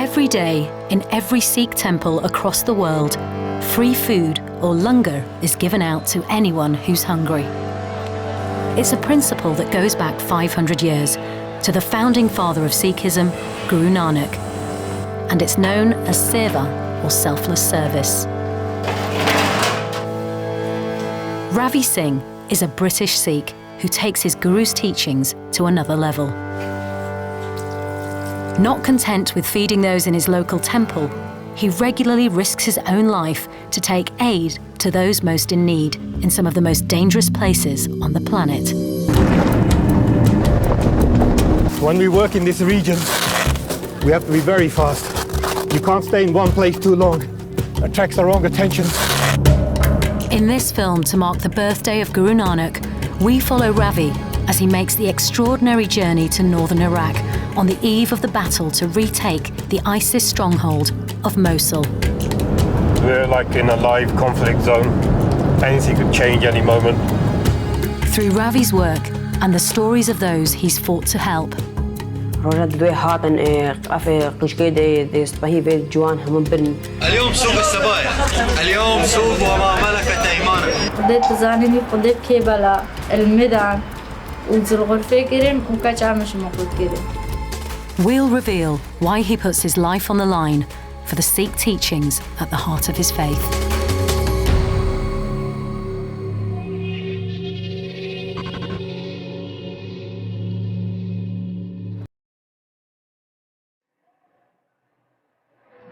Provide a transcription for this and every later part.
Every day, in every Sikh temple across the world, free food or langar is given out to anyone who's hungry. It's a principle that goes back 500 years to the founding father of Sikhism, Guru Nanak, and it's known as seva, or selfless service. Ravi Singh is a British Sikh who takes his Guru's teachings to another level. Not content with feeding those in his local temple, he regularly risks his own life to take aid to those most in need in some of the most dangerous places on the planet. When we work in this region, we have to be very fast. You can't stay in one place too long. It attracts the wrong attention. In this film, to mark the birthday of Guru Nanak, we follow Ravi as he makes the extraordinary journey to northern Iraq on the eve of the battle to retake the ISIS stronghold of Mosul. We're like in a live conflict zone. Anything could change any moment. Through Ravi's work and the stories of those he's fought to help, اليوم سوق السبايا اليوم سوق وما ملكت ايمانك قضيت زانني قضيت كيبلا المدان والغرفة كريم وكاچا مش موجود كريم. We'll reveal why he puts his life on the line for the Sikh teachings at the heart of his faith.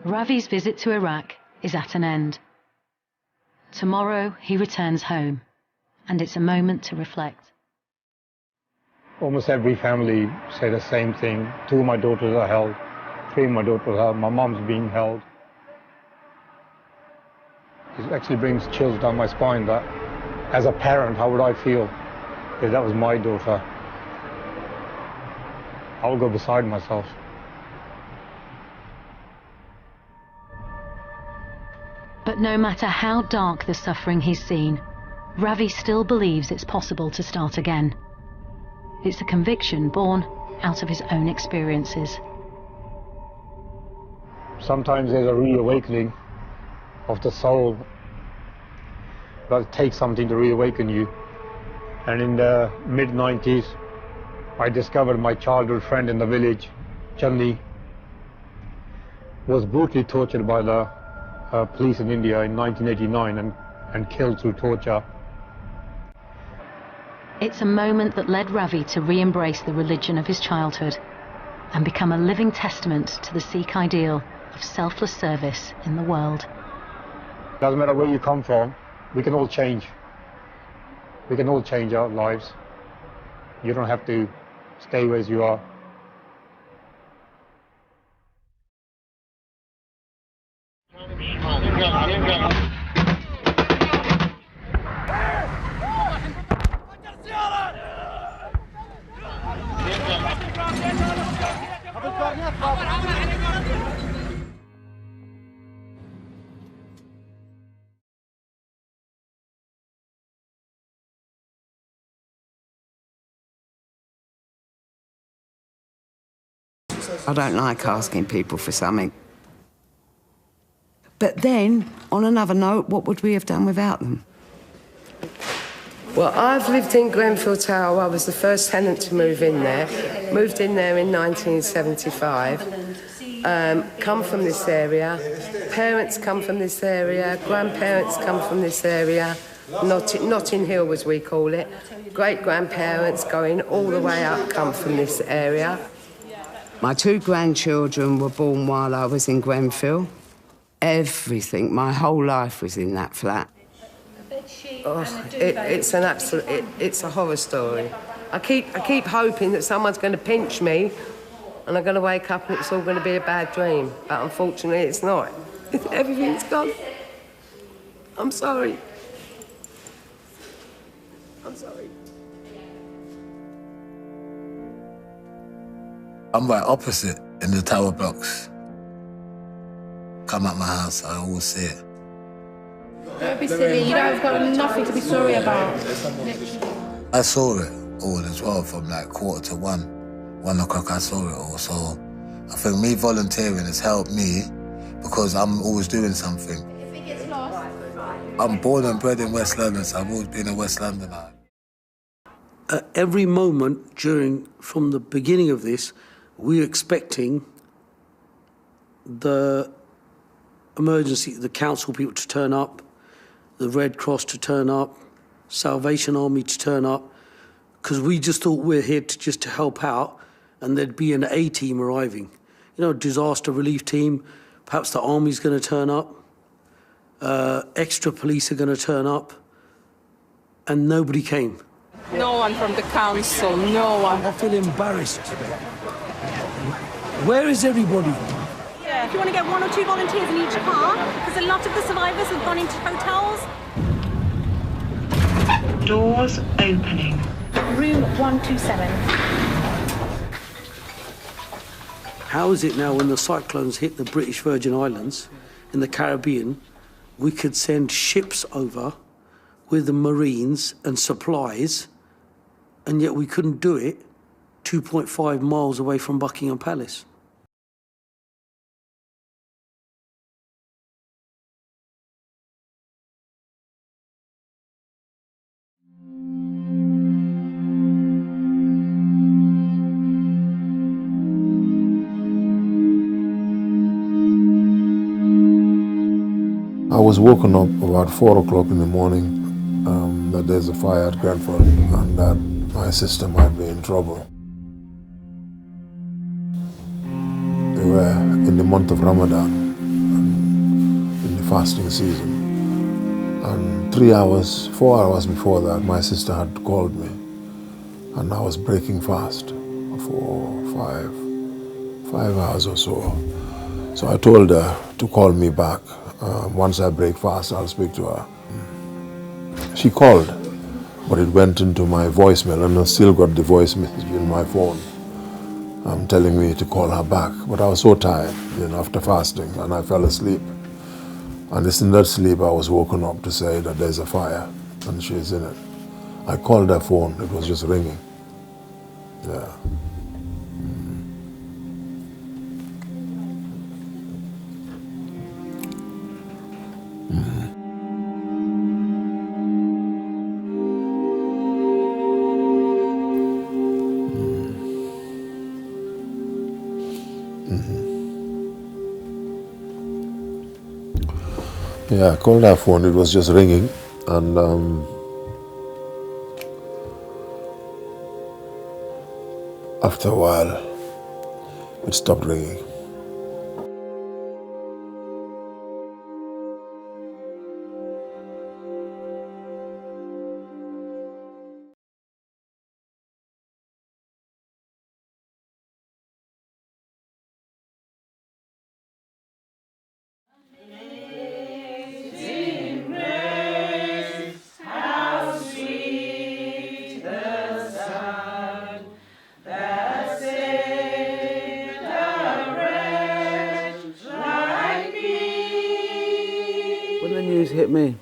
Ravi's visit to Iraq is at an end. Tomorrow he returns home, and it's a moment to reflect. Almost every family say the same thing. 2 of my daughters are held, 3 of my daughters are held, my mom's being held. It actually brings chills down my spine that, as a parent, how would I feel if that was my daughter? I would go beside myself. But no matter how dark the suffering he's seen, Ravi still believes it's possible to start again. It's a conviction born out of his own experiences. Sometimes there's a reawakening of the soul, but it takes something to reawaken you. And in the mid-90s, I discovered my childhood friend in the village, Channi, was brutally tortured by the police in India in 1989 and killed through torture. It's a moment that led Ravi to re-embrace the religion of his childhood and become a living testament to the Sikh ideal of selfless service in the world. Doesn't matter where you come from, we can all change. We can all change our lives. You don't have to stay where you are. I don't like asking people for something. But then, on another note, what would we have done without them? Well, I've lived in Grenfell Tower. I was the first tenant to move in there. Moved in there in 1975. Come from this area. Parents come from this area. Grandparents come from this area. Notting Hill, as we call it. Great-grandparents going all the way up come from this area. My 2 grandchildren were born while I was in Grenfell. Everything, my whole life was in that flat. Oh, it's an absolute, it's a horror story. I keep hoping that someone's going to pinch me and I'm going to wake up and it's all going to be a bad dream. But unfortunately, it's not. Everything's gone. I'm sorry. I'm sorry. I'm right opposite in the tower blocks. Come out my house, I always see it. Don't be silly, you don't have nothing to be sorry about. I saw it all as well from like 1:45. 1 o'clock I saw it all, so I think me volunteering has helped me because I'm always doing something. I'm born and bred in West London, so I've always been a West Londoner. At every moment from the beginning of this, we're expecting the the council people to turn up, the Red Cross to turn up, Salvation Army to turn up, because we just thought we're here to help out, and there'd be an A team arriving. You know, disaster relief team, perhaps the army's going to turn up, extra police are going to turn up, and nobody came. No one from the council, no one. I feel embarrassed. Where is everybody? Yeah, if you want to get 1 or 2 volunteers in each car, because a lot of the survivors have gone into hotels. Doors opening. Room 127. How is it now when the cyclones hit the British Virgin Islands in the Caribbean, we could send ships over with the Marines and supplies, and yet we couldn't do it 2.5 miles away from Buckingham Palace? I was woken up about 4 o'clock in the morning that there's a fire at Grenfell and that my sister might be in trouble. They were in the month of Ramadan, in the fasting season. And 4 hours before that, my sister had called me and I was breaking fast for 5 hours or so. So I told her to call me back. Once I break fast, I'll speak to her. She called, but it went into my voicemail, and I still got the voice message in my phone telling me to call her back. But I was so tired, after fasting, and I fell asleep. And it's in that sleep I was woken up to say that there's a fire, and she's in it. I called her phone, it was just ringing. Yeah. Yeah, I called her phone, it was just ringing, and after a while, it stopped ringing. When the news hit me,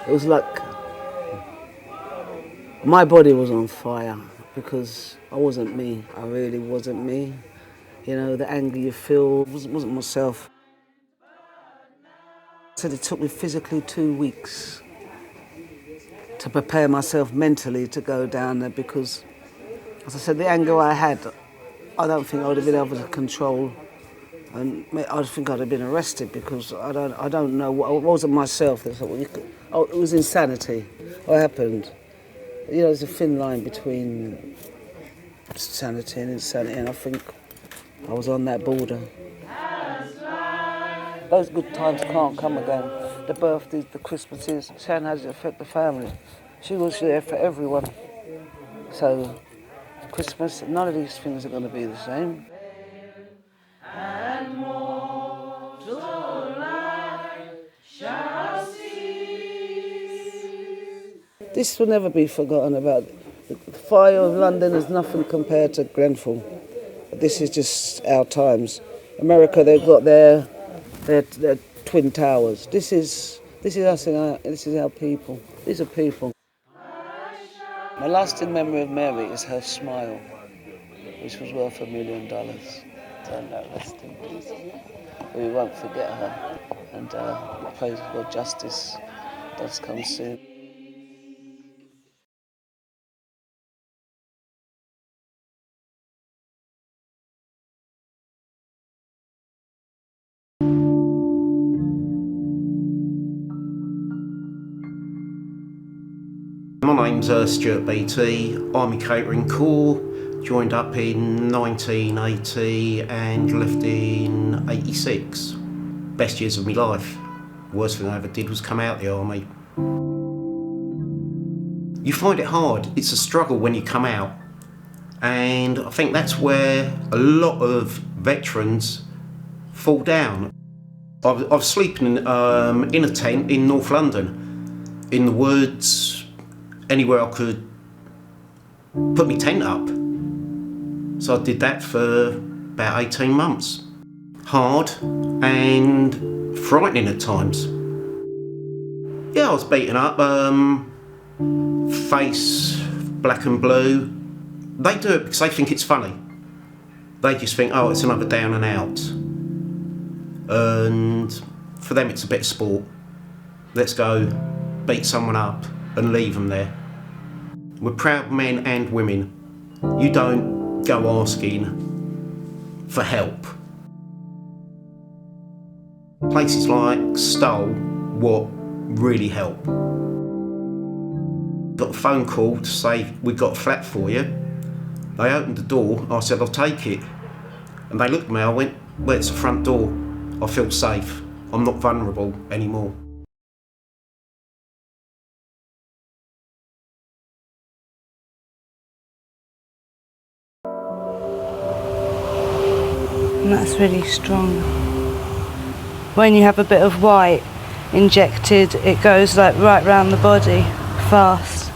it was like my body was on fire because I wasn't me. I really wasn't me. The anger you feel wasn't myself. So it took me physically 2 weeks to prepare myself mentally to go down there because, as I said, the anger I had, I don't think I would have been able to control. And I think I'd have been arrested because I don't know, it wasn't myself. It was insanity. What happened? There's a thin line between sanity and insanity, and I think I was on that border. Those good times can't come again. The birthdays, the Christmases, Shan has it affect the family. She was there for everyone. So Christmas, none of these things are going to be the same. And mortal life shall cease. This will never be forgotten about. The fire of London is nothing compared to Grenfell. This is just our times. America, they've got their twin towers. This is us, this is our people. These are people. My lasting memory of Mary is her smile, which was worth $1 million. turned out rest in peace. We won't forget her, and I pray for justice does come soon. My name's Stuart BT. Army Catering Corps, joined up in 1980 and left in 86. Best years of my life. Worst thing I ever did was come out the army. You find it hard. It's a struggle when you come out. And I think that's where a lot of veterans fall down. I was sleeping in a tent in North London, in the woods, anywhere I could put my tent up. So I did that for about 18 months. Hard and frightening at times. Yeah, I was beaten up, face black and blue. They do it because they think it's funny. They just think, oh, it's another down and out. And for them it's a bit of sport. Let's go beat someone up and leave them there. We're proud men and women. You don't go asking for help. Places like Stoll, what really help. Got a phone call to say, we've got a flat for you. They opened the door, I said, I'll take it. And they looked at me, I went, well, it's the front door. I feel safe. I'm not vulnerable anymore. And that's really strong. When you have a bit of white injected, it goes like right round the body, fast.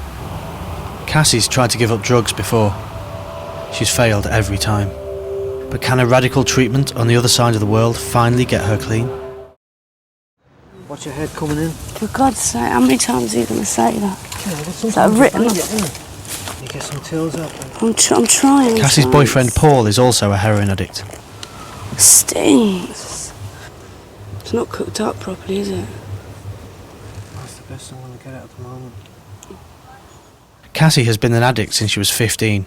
Cassie's tried to give up drugs before. She's failed every time. But can a radical treatment on the other side of the world finally get her clean? Watch your head coming in. For God's sake, how many times are you going to say that? Yeah, that written up? You get some tills up. I'm trying. Cassie's boyfriend Paul is also a heroin addict. Stinks. It's not cooked up properly, is it? That's the best I'm going to get at the moment. Cassie has been an addict since she was 15,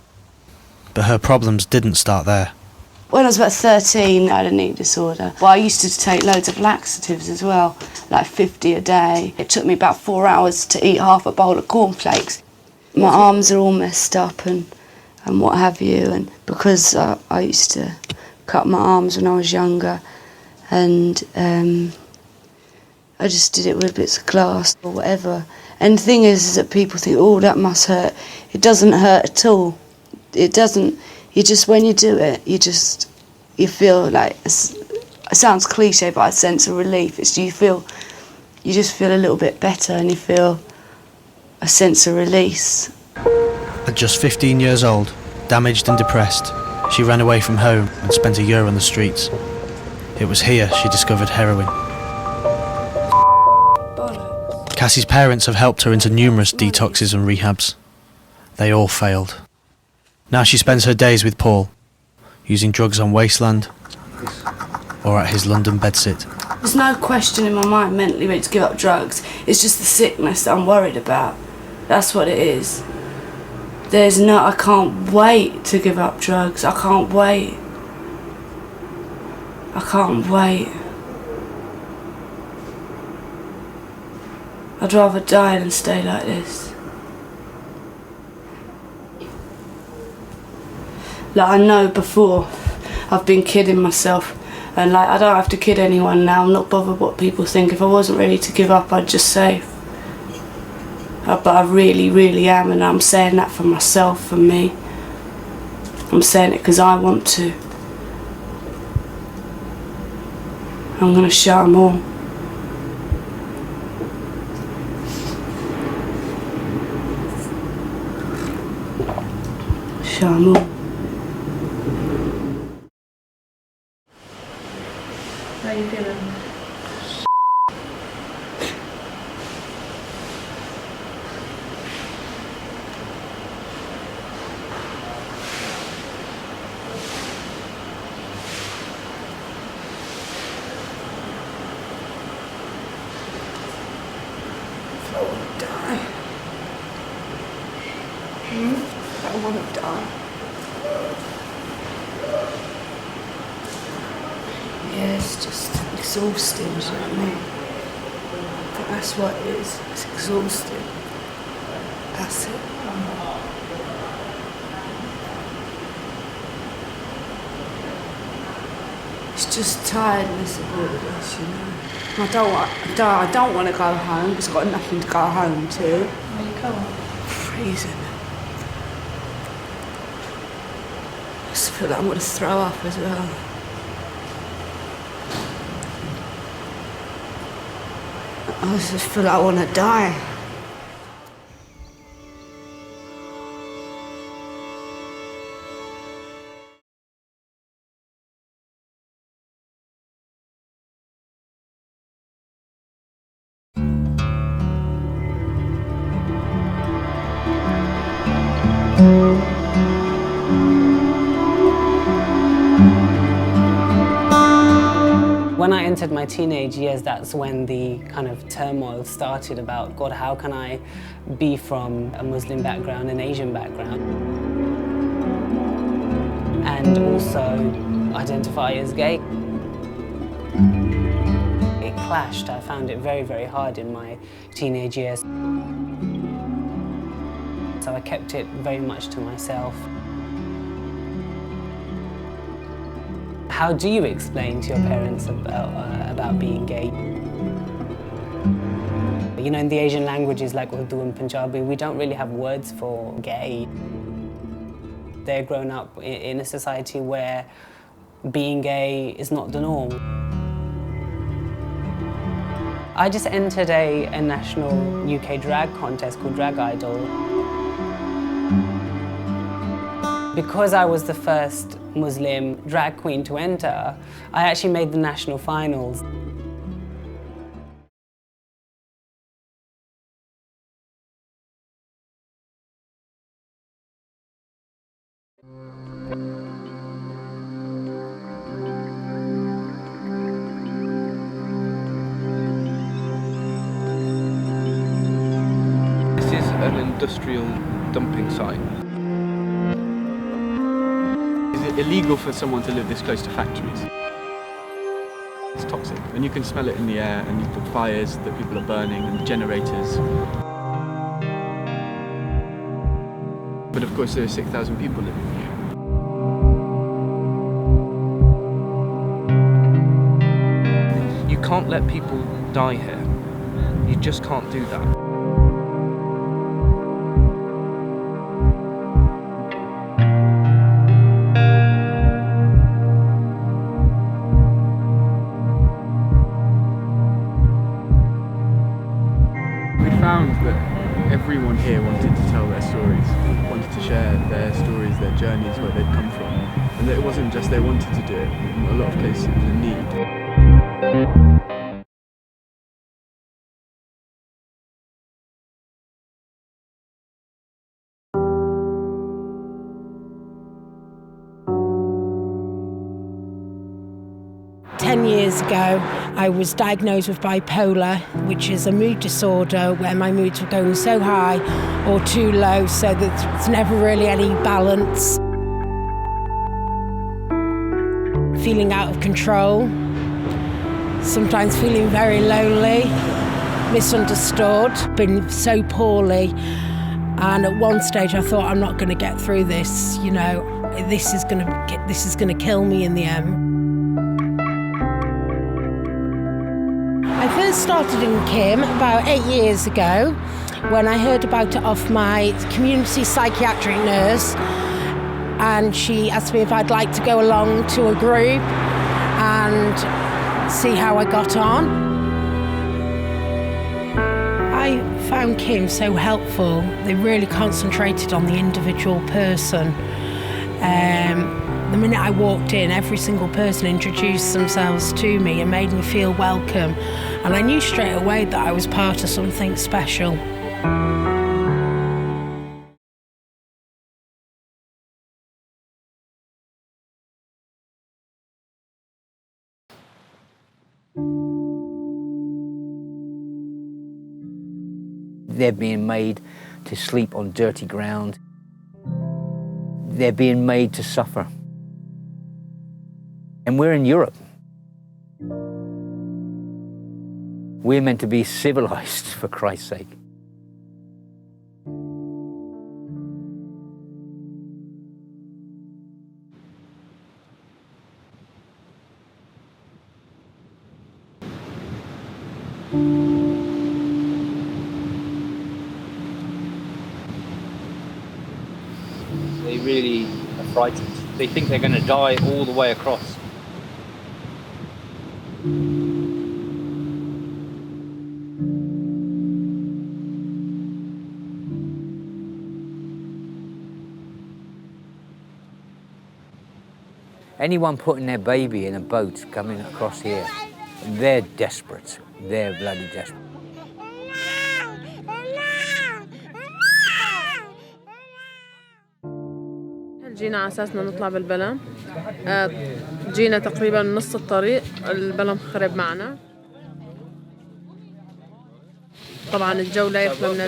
but her problems didn't start there. When I was about 13, I had an eating disorder. Well, I used to take loads of laxatives as well, like 50 a day. It took me about 4 hours to eat half a bowl of cornflakes. My arms are all messed up and what have you, and because I used to cut my arms when I was younger, and I just did it with bits of glass or whatever. And the thing is that people think, oh, that must hurt. It doesn't hurt at all. It doesn't. You just, when you do it, you feel like, it sounds cliche, but a sense of relief. You just feel a little bit better, and you feel a sense of release. At just 15 years old, damaged and depressed, she ran away from home and spent a year on the streets. It was here she discovered heroin. Cassie's parents have helped her into numerous detoxes and rehabs. They all failed. Now she spends her days with Paul, using drugs on Wasteland or at his London bedsit. There's no question in my mind mentally ready to give up drugs. It's just the sickness that I'm worried about. That's what it is. I can't wait to give up drugs. I can't wait. I can't wait. I'd rather die than stay like this. Like, I know before I've been kidding myself, and like I don't have to kid anyone now. I'm not bothered what people think. If I wasn't ready to give up, I'd just say. But I really, really am, and I'm saying that for myself, for me. I'm saying it because I want to. I'm going to show them all. Show them all. How you feeling? I want to die. Yeah, it's just exhausting, do you know what I mean? I think that's what it is. It's exhausting. That's it. It's just tiredness of all of this, you know. I don't want to go home because I've got nothing to go home to. Where you going? Freezing. I just feel like I'm going to throw up as well. I just feel like I want to die. When I entered my teenage years, that's when the kind of turmoil started about, God, how can I be from a Muslim background, an Asian background, and also identify as gay? It clashed. I found it very, very hard in my teenage years. So I kept it very much to myself. How do you explain to your parents about being gay? You know, in the Asian languages like Urdu and Punjabi, we don't really have words for gay. They're grown up in a society where being gay is not the norm. I just entered a national UK drag contest called Drag Idol. Because I was the first Muslim drag queen to enter, I actually made the national finals. This is an industrial dumping site. Is it illegal for someone to live this close to factories? It's toxic, and you can smell it in the air, and you've got fires that people are burning and generators. But of course there are 6,000 people living here. You can't let people die here. You just can't do that. Found that everyone here wanted to tell their stories, wanted to share their stories, their journeys, where they'd come from, and that it wasn't just they wanted to do it, in a lot of cases it was a need. 10 years ago, I was diagnosed with bipolar, which is a mood disorder where my moods were going so high or too low, so that there's never really any balance. Feeling out of control, sometimes feeling very lonely, misunderstood, been so poorly. And at one stage I thought, I'm not going to get through this, you know, this is going to kill me in the end. I first started in Kim about 8 years ago when I heard about it off my community psychiatric nurse, and she asked me if I'd like to go along to a group and see how I got on. I found Kim so helpful. They really concentrated on the individual person. The minute I walked in, every single person introduced themselves to me and made me feel welcome. And I knew straight away that I was part of something special. They're being made to sleep on dirty ground. they're being made to suffer. And we're in Europe. We're meant to be civilized, for Christ's sake. They really are frightened. They think they're going to die all the way across. Anyone putting their baby in a boat coming across here, they're desperate. They're bloody desperate. جينا على أساسنا نطلع بالبلم. جينا تقريبا نص الطريق البلم خرب معنا. طبعا الجو لا يخلى من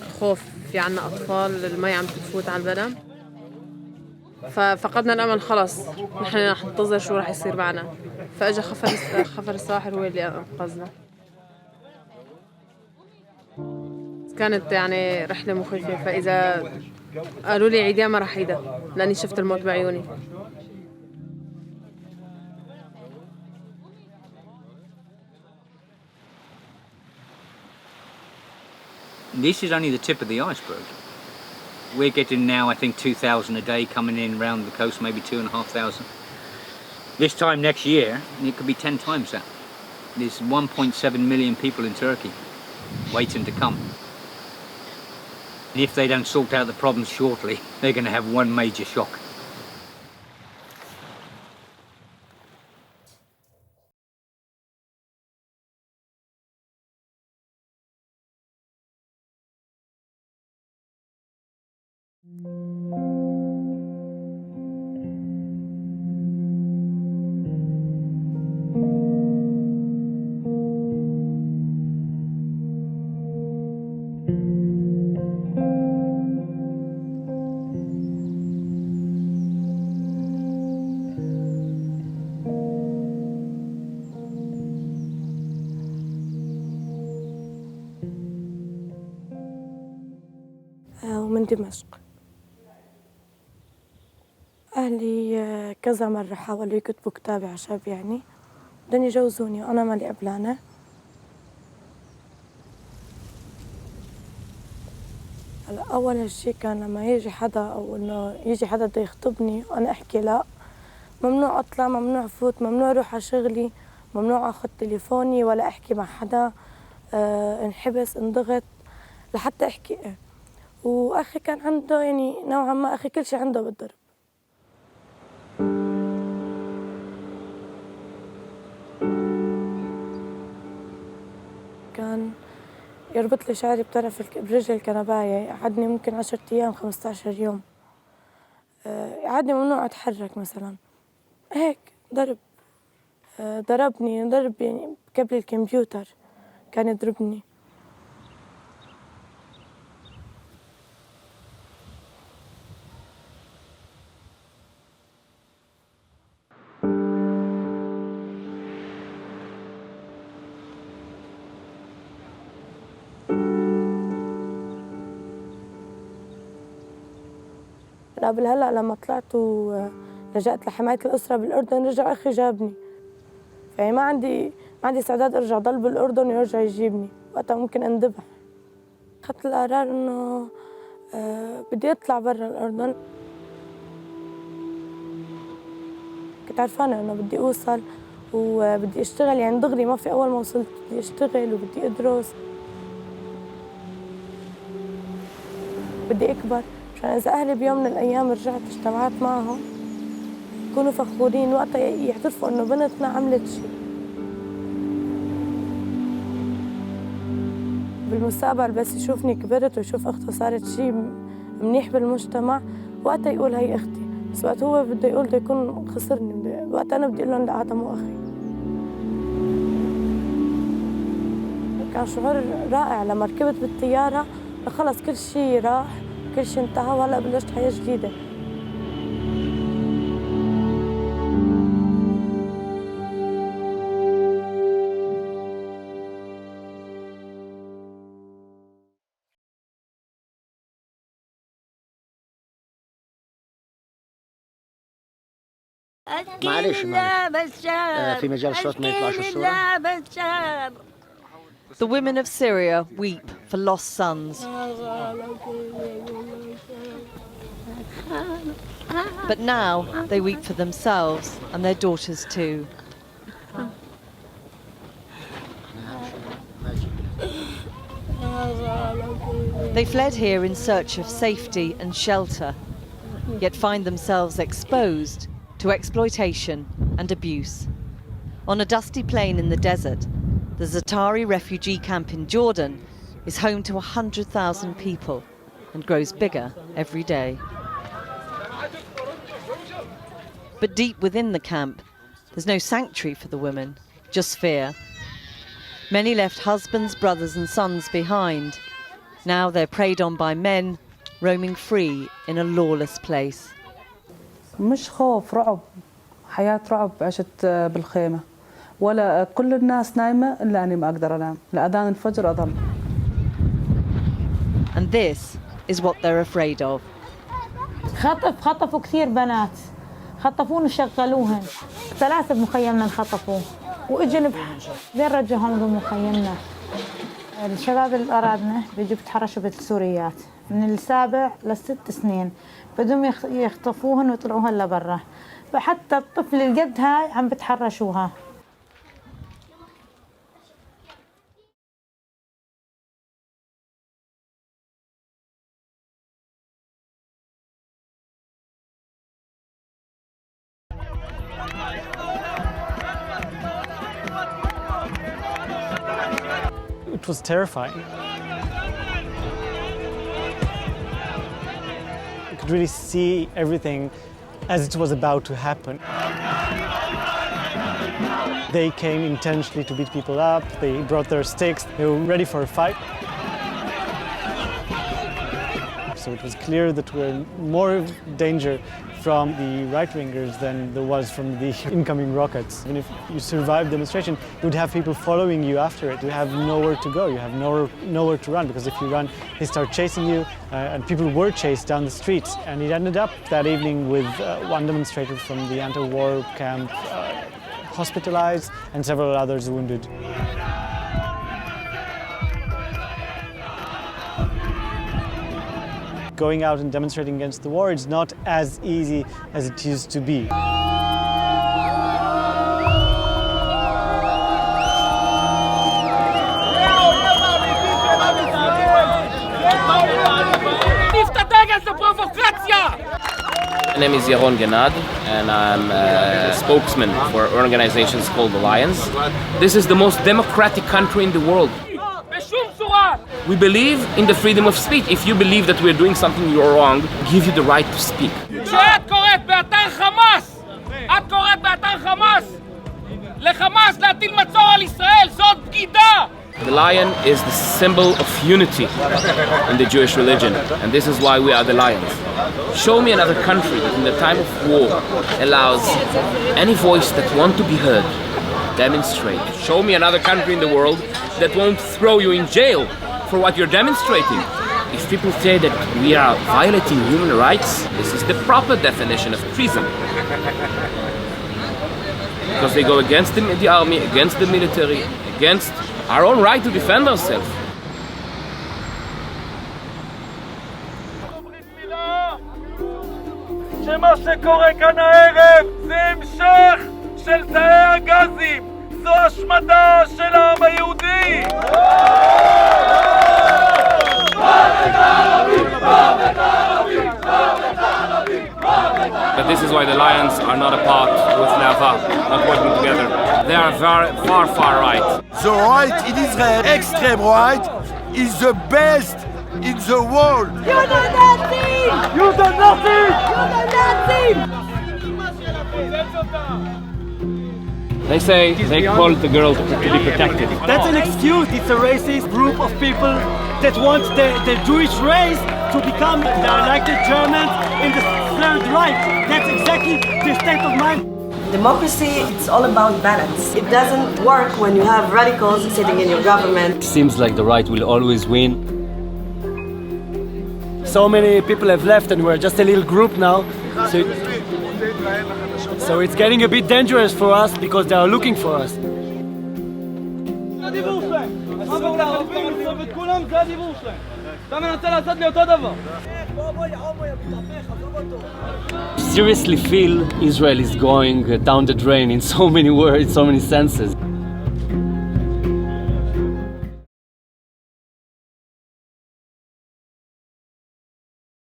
الخوف، في عنا أطفال، المي عم تفوت على البلم. ففقدنا الأمل خلص، نحن رح ننتظر شو رح يصير معنا. فأجا خفر الساحر هو اللي أنقذنا. كانت يعني رحلة مخيفة، فإذا قالوا لي عيديها ما رح عيدها لأني شفت الموت بعيوني. This is only the tip of the iceberg. We're getting now, I think, 2,000 a day coming in around the coast, maybe 2,500. This time next year, it could be 10 times that. There's 1.7 million people in Turkey waiting to come. And if they don't sort out the problems shortly, they're going to have one major shock. ومن دمشق. أهلي كذا مرة حاولوا يكتبوا كتابي عشان يعني بدهم يجوزوني وأنا مالي قبلانة. هلا أول شي كان لما يجي حدا أو إنه يجي حدا بده يخطبني وأنا أحكي لا، ممنوع أطلع، ممنوع فوت، ممنوع أروح على شغلي، ممنوع أخذ تليفوني ولا أحكي مع حدا، انحبس انضغط لحتى أحكي. وأخي كان عنده يعني نوعا ما أخي كل شي عنده بالضرب. كان يربط لي شعري بطرف برجل الكنباية، يقعدني ممكن 10 أيام 15 يوم. يقعدني ممنوع أتحرك مثلا. هيك ضرب. ضربني ضرب يعني بكبل الكمبيوتر كان يضربني. قبل هلا لما طلعت ولجأت لحماية الأسرة بالأردن رجع أخي جابني. يعني ما عندي استعداد أرجع ضل بالأردن ويرجع يجيبني، وقتها ممكن أنذبح. أخذت القرار إنه بدي أطلع برا الأردن. كنت عرفانة إنه بدي أوصل وبدي أشتغل، يعني دغري ما في أول ما وصلت بدي أشتغل وبدي أدرس. بدي أكبر عشان إذا أهلي بيوم من الأيام رجعت اجتمعت معهم يكونوا فخورين، وقتها يعترفوا إنه بنتنا عملت شيء. بالمستقبل بس يشوفني كبرت ويشوف أخته صارت شيء منيح بالمجتمع، وقتها يقول هي أختي. بس وقت هو بده يقول بده يكون خسرني، وقت أنا بدي أقول لهم لا هذا مو أخي. كان شعور رائع لما ركبت بالطيارة، خلص كل شيء راح، كل شيء انتهى وهلا بلشت حياة جديدة. The women of Syria weep for lost sons. But now they weep for themselves and their daughters too. They fled here in search of safety and shelter, yet find themselves exposed to exploitation and abuse. On a dusty plain in the desert, the Zaatari refugee camp in Jordan is home to 100,000 people and grows bigger every day. But deep within the camp, there's no sanctuary for the women, just fear. Many left husbands, brothers and sons behind. Now they're preyed on by men, roaming free in a lawless place. مش خوف، رعب، حياة رعب عشت بالخيمة، ولا كل الناس نايمة إلا أني ما أقدر أنام، لأذان الفجر أضل. And this is what they're afraid of. خطفوا كثير بنات، خطفوهم وشغلوهن، 3 بمخيمنا انخطفوا، وإجوا بين رجعهم بمخيمنا. الشباب اللي أرادنا بيجوا بيتحرشوا بالسوريات من 7 ل6 سنين، بدهم يخطفوهن ويطلعوهن لبرا، فحتى الطفل اللي قد هاي عم بتحرشوها. It was terrifying. You could really see everything as it was about to happen. They came intentionally to beat people up, they brought their sticks, they were ready for a fight. So it was clear that we were in more danger from the right-wingers than there was from the incoming rockets. Even if you survived demonstration, you would have people following you after it. You have nowhere to go, you have nowhere to run, because if you run, they start chasing you, and people were chased down the streets. And it ended up that evening with one demonstrator from the anti-war camp hospitalized and several others wounded. Going out and demonstrating against the war is not as easy as it used to be. My name is Sharron Ward, and I'm a spokesman for organizations called Alliance. This is the most democratic country in the world. We believe in the freedom of speech. If you believe that we're doing something you're wrong, give you the right to speak. כשאת קוראת באתר חמאס, את קוראת באתר חמאס, לחמאס להטיל מצור על ישראל, זאת בגידה! The lion is the symbol of unity in the Jewish religion, and this is why we are the lions. Show me another country that in the time of war allows any voice that wants to be heard, demonstrate. Show me another country in the world that won't throw you in jail for what you're demonstrating. If people say that we are violating human rights, this is the proper definition of treason. Because they go against the army, against the military, against our own right to defend ourselves. שמה שקורה כאן הערב זה המשך של תאי הגזים. זו השמדה של העם היהודי. But this is why the Lions are not apart with Nava, not working together. They are far, far right. The right in Israel, extreme right, is the best in the world. You do nothing! You do nothing! You do nothing! They say they call the girl to be protected. That's an excuse. It's a racist group of people that want the Jewish race to become like the Germans in the Third Reich. That's exactly the state of mind. Democracy, it's all about balance. It doesn't work when you have radicals sitting in your government. It seems like the right will always win. So many people have left and we're just a little group now. So So it's getting a bit dangerous for us because they are looking for us. Seriously feel Israel is going down the drain in so many words, so many senses.